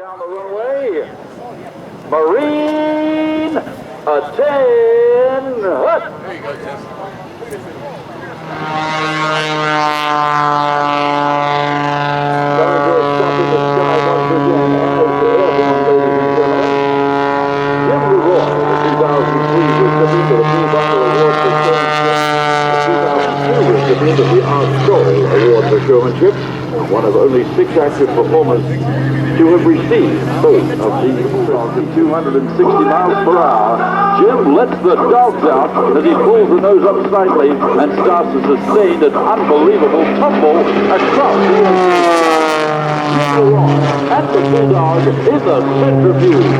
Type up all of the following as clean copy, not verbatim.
down the runway. Marine, attend, hut. There you go, Jess. Going to stop in the sky once again as airborne, ladies and gentlemen. Jim Leroy, the 2003 recipient of the Blue Bottle Award for Showmanship, the 2002 recipient of the Art Soul Award for Showmanship, one of only 6 active performers to have received both of these dogs at 260 miles per hour. Jim lets the dogs out as he pulls the nose up slightly and starts to sustain an unbelievable tumble across the ocean. Jim Leroy and the Bulldog in the centrifuge.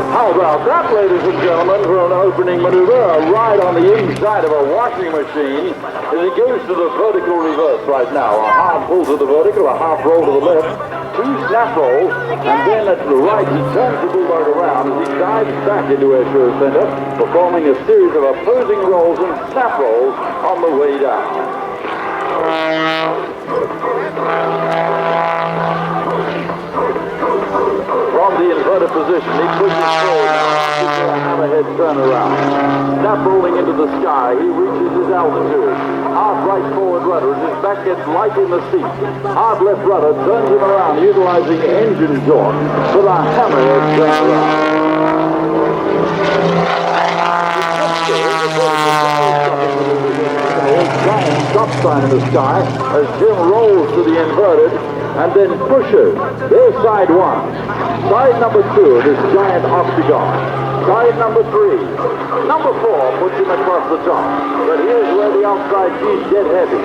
How about that, ladies and gentlemen, for an opening maneuver, a ride on the inside of a washing machine as he goes to the vertical reverse right now. A hard pull to the vertical, a half roll to the left, 2 snap rolls, and then at the right he turns the Bulldog around as he dives back into Airshow Center, performing a series of opposing rolls and snap rolls on the way down. From the inverted position, he pushes forward now into a hammerhead turnaround. Snap rolling into the sky, he reaches his altitude. Hard right forward rudder as his back gets light in the seat. Hard left rudder turns him around, utilizing engine torque for the hammerhead turnaround. Giant stop sign in the sky as Jim rolls to the inverted and then pushes. There's side 1. Side number 2, this giant octagon. Side number 3. Number 4 puts him across the top. But here's where the outside G's get heavy.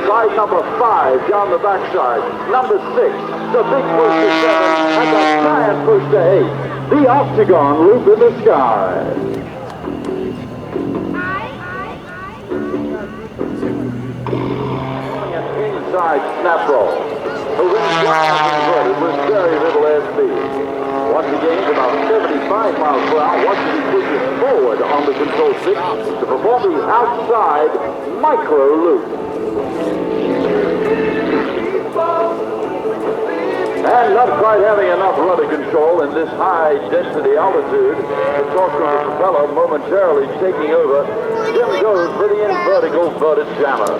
Side number 5 down the backside. Number 6, the big push to 7, and the giant push to 8. The octagon loop in the sky. Inside snap roll. The wind flies inverted with very little airspeed. Once again, about 75 miles per hour, once he pushes forward on the control stick to perform the outside micro loop. And not quite having enough rudder control in this high density altitude, the torque from the propeller momentarily taking over, Jim goes for the invertical verted jammer.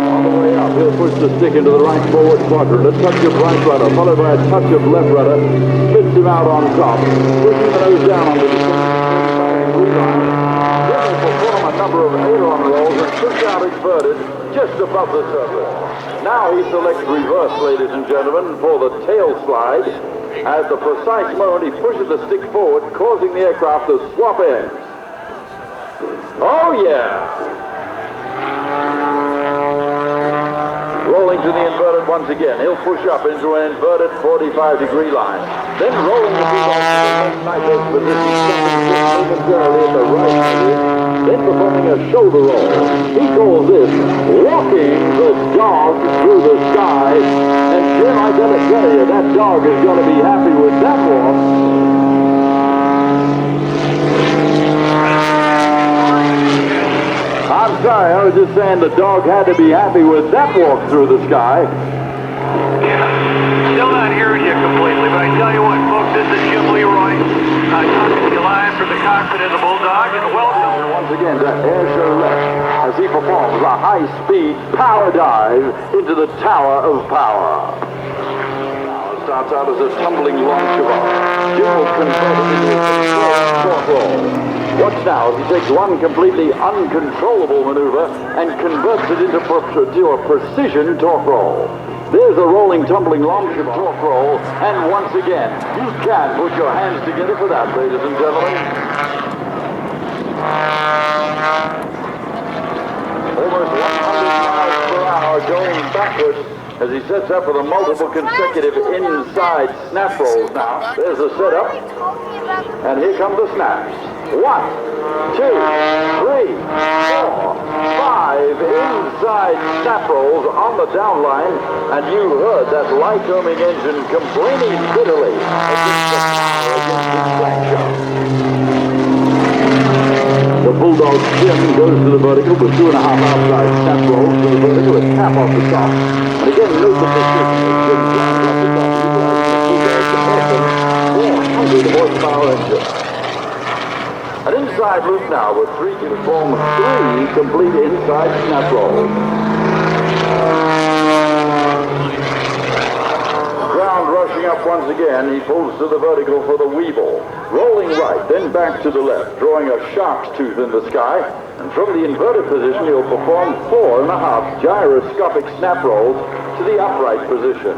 On the way up, he'll push the stick into the right forward quadrant, a touch of right rudder, followed by a touch of left rudder, spits him out on top, pushing the nose down on the blue line. Then he'll perform a number of aileron rolls and push out inverted just above the surface. Now he selects reverse, ladies and gentlemen, for the tail slide. At the precise moment, he pushes the stick forward, causing the aircraft to swap ends. Oh, yeah. Rolling to the inverted once again. He'll push up into an inverted 45-degree line. Then rolling the Bulldog to the left side position, stopping momentarily at the right angle. Then performing a shoulder roll. He calls this walking the dog through the sky. And Jim, I gotta tell you, that dog is gonna be happy with that walk. I'm sorry, I was just saying the dog had to be happy with that walk through the sky. Yeah, still not hearing you completely, but I tell you what, folks, this is Jim Leroy. Talking to you live from the cockpit of the Bulldog, and welcome once again to Airshow left as he performs a high-speed power dive into the Tower of Power. Now it starts out as a tumbling launch of Jim will convert it into a controlled torque roll. Watch now as he takes one completely uncontrollable maneuver and converts it into a precision torque roll. There's a rolling, tumbling launch of torque roll, and once again, you can put your hands together for that, ladies and gentlemen. Almost 100 miles per hour going backwards as he sets up for the multiple consecutive inside snap rolls now. There's the setup, and here come the snaps. 1, 2, 3, 4, 5 inside snap rolls on the downline, and you heard that Lycoming engine complaining bitterly against the power against the traction. Bulldog Jim goes to the vertical with 2.5 outside snap rolls to the vertical, a tap off the top. And again, note the precision as Jim climbs off the top, utilizing the Bulldog's 400 horsepower engine. An inside loop now with 3 to form 3 complete inside snap rolls. Ground rushing up once again, he pulls to the vertical for the Weeble. Rolling right, then back to the left, drawing a shark's tooth in the sky. And from the inverted position, he'll perform 4.5 gyroscopic snap rolls to the upright position.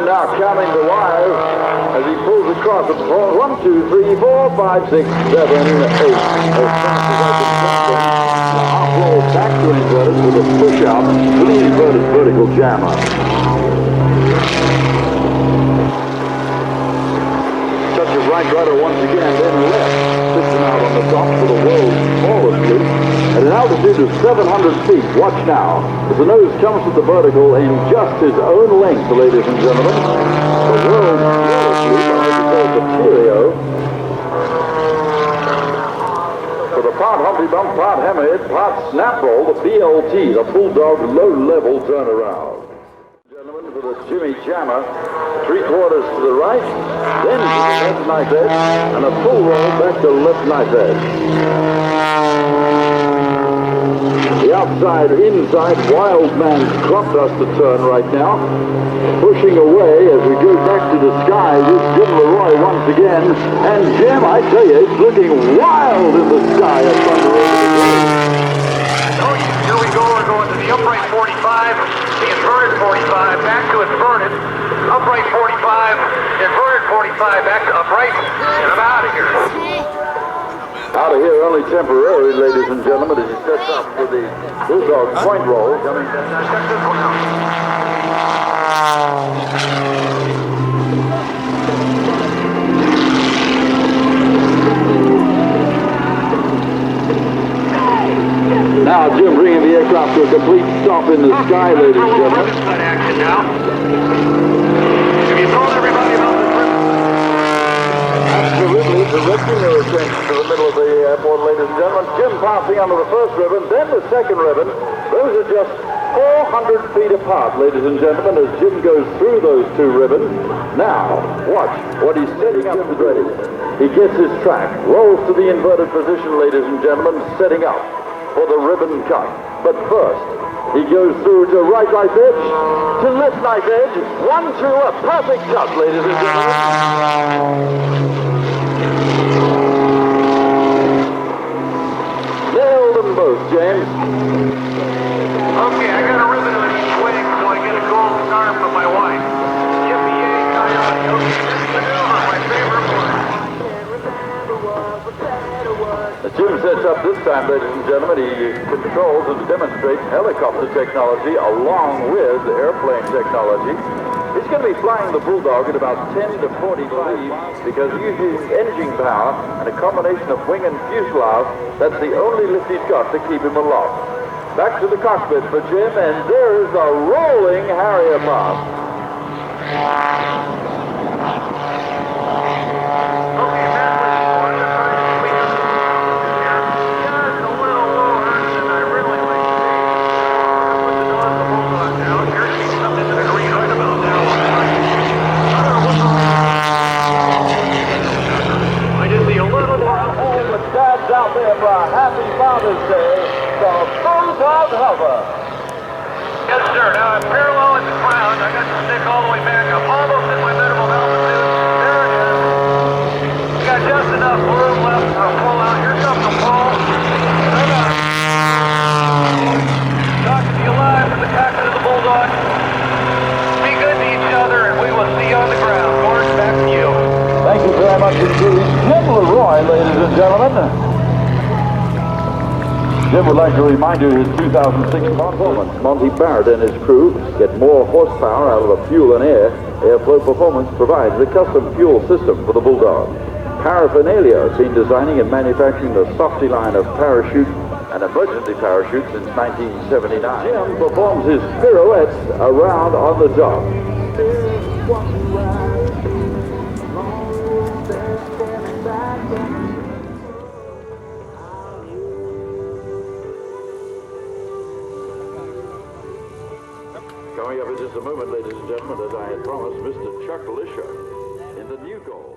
Now counting the wires as he pulls across the floor. 1, 2, 3, 4, 5, 6, 7, 8. As fast as I can count them. Now half roll back to inverted with a push out to the inverted vertical jammer. Touch of right rudder once again, then left. Piston out on the top for the world's smallest loop. At an altitude of 700 feet, watch now, as the nose comes to the vertical in just his own length, ladies and gentlemen. The world's smallest loop, I think it's called the Cheerio. For the part Humpty Bump, part Hammerhead, part Snap Roll, the BLT, the Bulldog low-level turnaround. Gentlemen, for the Jimmy Jammer, 3/4 to the right, then to the left knife edge, and a full roll back to left knife edge. The outside, inside, wild man's crop duster turn right now. Pushing away as we go back to the sky with Jim Leroy once again. And Jim, I tell you, it's looking wild in the sky up under over the road. Oh, here we go. We're going to the upright 45, the inverted 45, back to inverted, upright 45, inverted 45, back to upright, and I'm out of here. Out of here only temporarily, ladies and gentlemen, as he sets up for the Bulldog point roll. Coming. Check this one out. Now Jim bringing the aircraft to a complete stop in the sky, ladies and gentlemen. Action now. Have you told everybody about this ribbon? Absolutely, directing their attention to the middle of the airport, ladies and gentlemen. Jim passing under the first ribbon, then the second ribbon. Those are just 400 feet apart, ladies and gentlemen, as Jim goes through those 2 ribbons. Now, watch what he's setting up to ready. He gets his track, rolls to the inverted position, ladies and gentlemen, setting up for the ribbon cut. But first, he goes through to right knife edge, to left knife edge, 1, 2, a perfect cut, ladies and gentlemen. Nailed them both, James. Okay, I got a ribbon on each wing, so I get a gold scarf from my wife. Yippee-yay, coyote. Okay, this maneuver, my favorite one. As Jim sets up this time, ladies and gentlemen, he controls and demonstrates helicopter technology along with airplane technology. He's going to be flying the Bulldog at about 10 to 40 leaves because using engine power and a combination of wing and fuselage, that's the only lift he's got to keep him aloft. Back to the cockpit for Jim, and there's the rolling Harrier bomb. Okay, that was fun. I'm trying to speak up here. Just a little lower than I really like to be. Put the nose of the Bulldog down. Here she's coming into the green right about now. I just see a little more. All the dads out there for a happy Father's Day, the Bulldog Hover. Yes, sir. Now I'm parallel at the ground. I got the stick all the way back. I'm almost in my minimum altitude. There it is. Got just enough room left for a pull out. Here comes the pull. Talking to you live from the cockpit of the Bulldog. Be good to each other, and we will see you on the ground. Gordon, back to you. Thank you very much indeed. Jim Leroy, ladies and gentlemen. Jim would like to remind you his 2006 performance. Monty Barrett and his crew get more horsepower out of the fuel and air. Airflow Performance provides a custom fuel system for the Bulldog. Paraphernalia has been designing and manufacturing the Softy line of parachute, an emergency parachute since 1979. Jim performs his pirouettes around on the job. Coming up in just a moment, ladies and gentlemen, as I had promised, Mr. Chuck Lisha in the new goal.